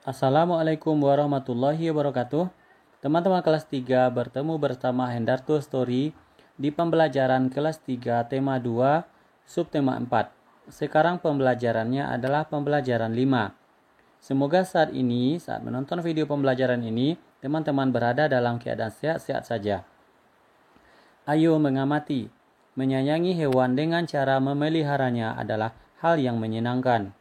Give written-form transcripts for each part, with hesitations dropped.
Assalamualaikum warahmatullahi wabarakatuh. Teman-teman kelas 3 bertemu bersama Hendarto Story di pembelajaran kelas 3 tema 2 subtema 4. Sekarang pembelajarannya adalah pembelajaran 5. Semoga saat menonton video pembelajaran ini, teman-teman berada dalam keadaan sehat-sehat saja. Ayo mengamati. Menyayangi hewan dengan cara memeliharanya adalah hal yang menyenangkan.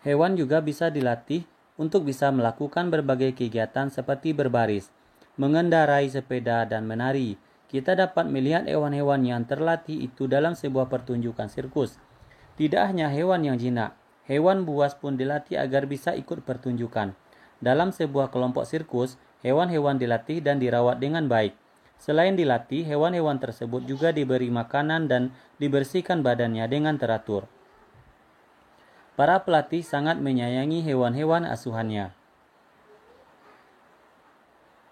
Hewan juga bisa dilatih untuk bisa melakukan berbagai kegiatan seperti berbaris, mengendarai sepeda, dan menari. Kita dapat melihat hewan-hewan yang terlatih itu dalam sebuah pertunjukan sirkus. Tidak hanya hewan yang jinak, hewan buas pun dilatih agar bisa ikut pertunjukan. Dalam sebuah kelompok sirkus, hewan-hewan dilatih dan dirawat dengan baik. Selain dilatih, hewan-hewan tersebut juga diberi makanan dan dibersihkan badannya dengan teratur. Para pelatih sangat menyayangi hewan-hewan asuhannya.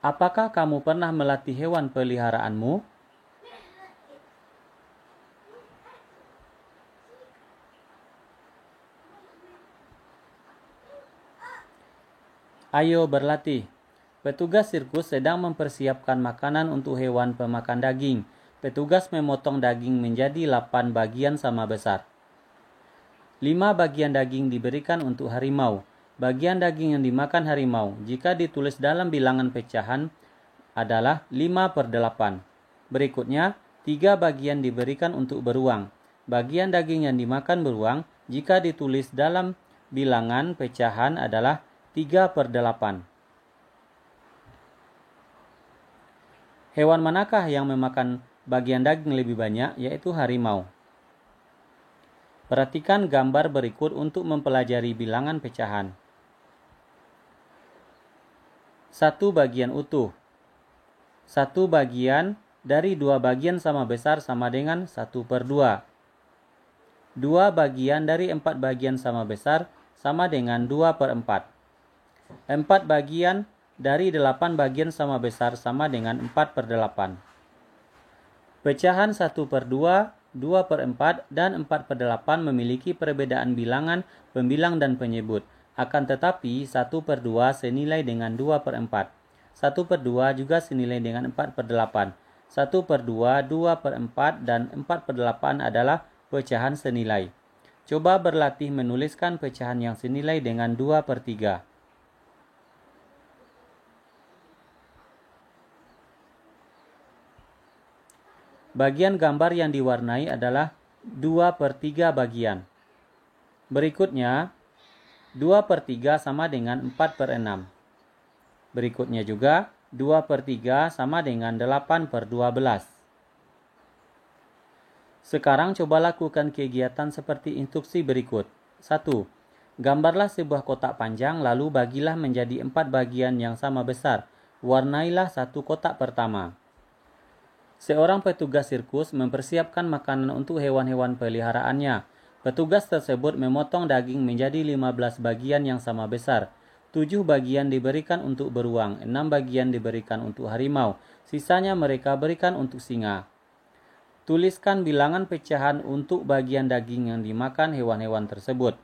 Apakah kamu pernah melatih hewan peliharaanmu? Ayo berlatih. Petugas sirkus sedang mempersiapkan makanan untuk hewan pemakan daging. Petugas memotong daging menjadi 8 bagian sama besar. 5 bagian daging diberikan untuk harimau. Bagian daging yang dimakan harimau, jika ditulis dalam bilangan pecahan, adalah 5/8. Berikutnya, 3 bagian diberikan untuk beruang. Bagian daging yang dimakan beruang, jika ditulis dalam bilangan pecahan adalah 3/8. Hewan manakah yang memakan bagian daging lebih banyak, yaitu harimau. Perhatikan gambar berikut untuk mempelajari bilangan pecahan. 1 bagian utuh. 1 bagian dari 2 bagian sama besar sama dengan 1/2. 2 bagian dari 4 bagian sama besar sama dengan 2/4. 4 bagian dari 8 bagian sama besar sama dengan 4/8. Pecahan 1/2, 2/4, dan 4/8 memiliki perbedaan bilangan, pembilang, dan penyebut. Akan tetapi, 1/2 senilai dengan 2/4. 1/2 juga senilai dengan 4/8. 1/2, 2/4, dan 4/8 adalah pecahan senilai. Coba berlatih menuliskan pecahan yang senilai dengan 2/3. Bagian gambar yang diwarnai adalah 2/3 bagian. Berikutnya, 2/3 sama dengan 4/6. Berikutnya juga, 2/3 sama dengan 8/12. Sekarang coba lakukan kegiatan seperti instruksi berikut. 1. Gambarlah sebuah kotak panjang lalu bagilah menjadi 4 bagian yang sama besar. Warnailah satu kotak pertama. Seorang petugas sirkus mempersiapkan makanan untuk hewan-hewan peliharaannya. Petugas tersebut memotong daging menjadi 15 bagian yang sama besar. 7 bagian diberikan untuk beruang, 6 bagian diberikan untuk harimau, sisanya mereka berikan untuk singa. Tuliskan bilangan pecahan untuk bagian daging yang dimakan hewan-hewan tersebut.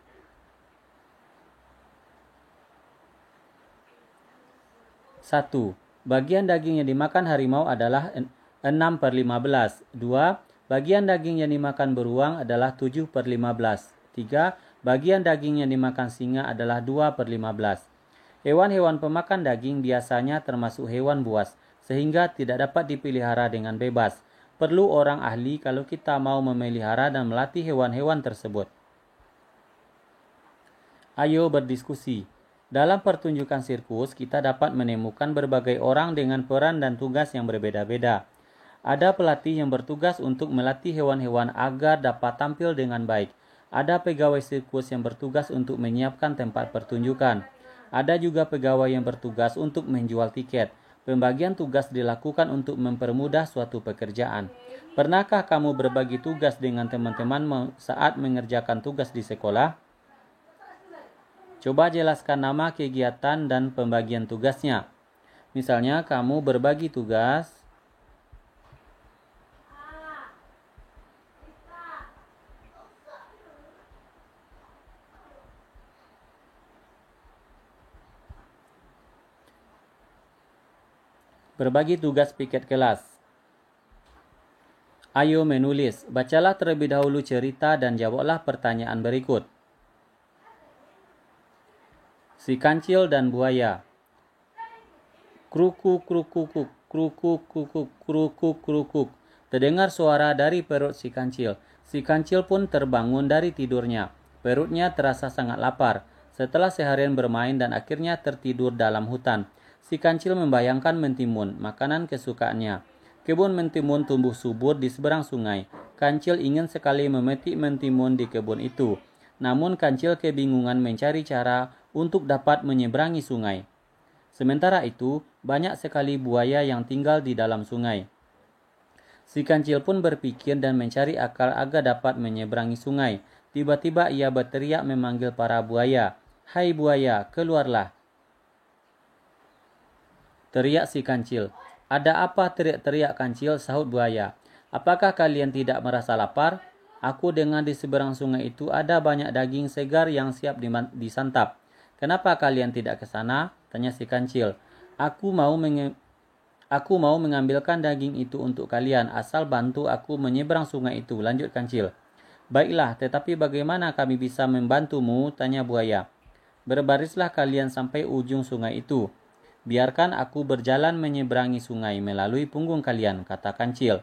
1. Bagian daging yang dimakan harimau adalah 6/15. 2. Bagian daging yang dimakan beruang adalah 7/15. 3. Bagian daging yang dimakan singa adalah 2/15. Hewan-hewan pemakan daging biasanya termasuk hewan buas, sehingga tidak dapat dipelihara dengan bebas. Perlu orang ahli kalau kita mau memelihara dan melatih hewan-hewan tersebut. Ayo berdiskusi. Dalam pertunjukan sirkus, kita dapat menemukan berbagai orang dengan peran dan tugas yang berbeda-beda. Ada pelatih yang bertugas untuk melatih hewan-hewan agar dapat tampil dengan baik. Ada pegawai sirkus yang bertugas untuk menyiapkan tempat pertunjukan. Ada juga pegawai yang bertugas untuk menjual tiket. Pembagian tugas dilakukan untuk mempermudah suatu pekerjaan. Pernahkah kamu berbagi tugas dengan teman-teman saat mengerjakan tugas di sekolah? Coba jelaskan nama kegiatan dan pembagian tugasnya. Misalnya, kamu berbagi tugas Berbagi tugas piket kelas. Ayo menulis. Bacalah terlebih dahulu cerita dan jawablah pertanyaan berikut. Si kancil dan buaya. Krukuk krukuk krukuk krukuk krukuk krukuk. Terdengar suara dari perut si kancil. Si kancil pun terbangun dari tidurnya. Perutnya terasa sangat lapar. Setelah seharian bermain dan akhirnya tertidur dalam hutan, si kancil membayangkan mentimun, makanan kesukaannya. Kebun mentimun tumbuh subur di seberang sungai. Kancil ingin sekali memetik mentimun di kebun itu. Namun kancil kebingungan mencari cara untuk dapat menyeberangi sungai. Sementara itu, banyak sekali buaya yang tinggal di dalam sungai. Si kancil pun berpikir dan mencari akal agar dapat menyeberangi sungai. Tiba-tiba ia berteriak memanggil para buaya. "Hai buaya, keluarlah!" Teriak si kancil. "Ada apa?" teriak-teriak kancil, sahut buaya. "Apakah kalian tidak merasa lapar? Aku dengar di seberang sungai itu ada banyak daging segar yang siap disantap. Kenapa kalian tidak ke sana?" tanya si kancil. Aku mau mengambilkan daging itu untuk kalian, asal bantu aku menyeberang sungai itu," lanjut kancil. "Baiklah, tetapi bagaimana kami bisa membantumu?" tanya buaya. "Berbarislah kalian sampai ujung sungai itu. Biarkan aku berjalan menyeberangi sungai melalui punggung kalian," kata kancil.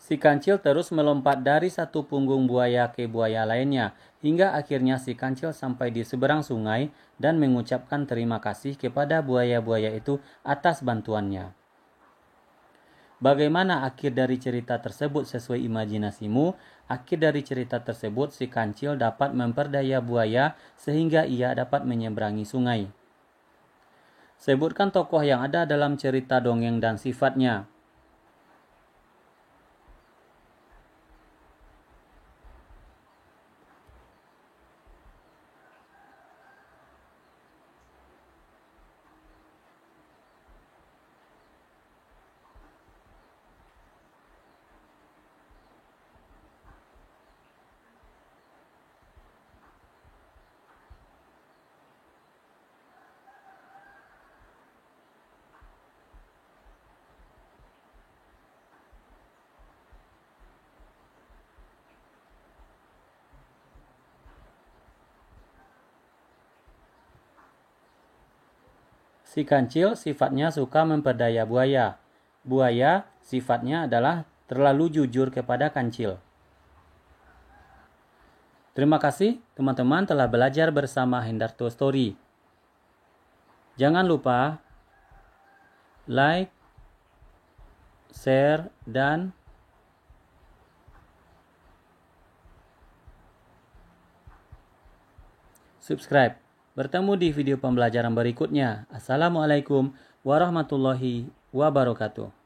Si kancil terus melompat dari satu punggung buaya ke buaya lainnya, hingga akhirnya si kancil sampai di seberang sungai dan mengucapkan terima kasih kepada buaya-buaya itu atas bantuannya. Bagaimana akhir dari cerita tersebut sesuai imajinasimu? Akhir dari cerita tersebut, si kancil dapat memperdaya buaya sehingga ia dapat menyeberangi sungai. Sebutkan tokoh yang ada dalam cerita dongeng dan sifatnya. Si kancil sifatnya suka memperdaya buaya. Buaya sifatnya adalah terlalu jujur kepada kancil. Terima kasih teman-teman telah belajar bersama Hendarto Story. Jangan lupa like, share, dan subscribe. Bertemu di video pembelajaran berikutnya. Assalamualaikum warahmatullahi wabarakatuh.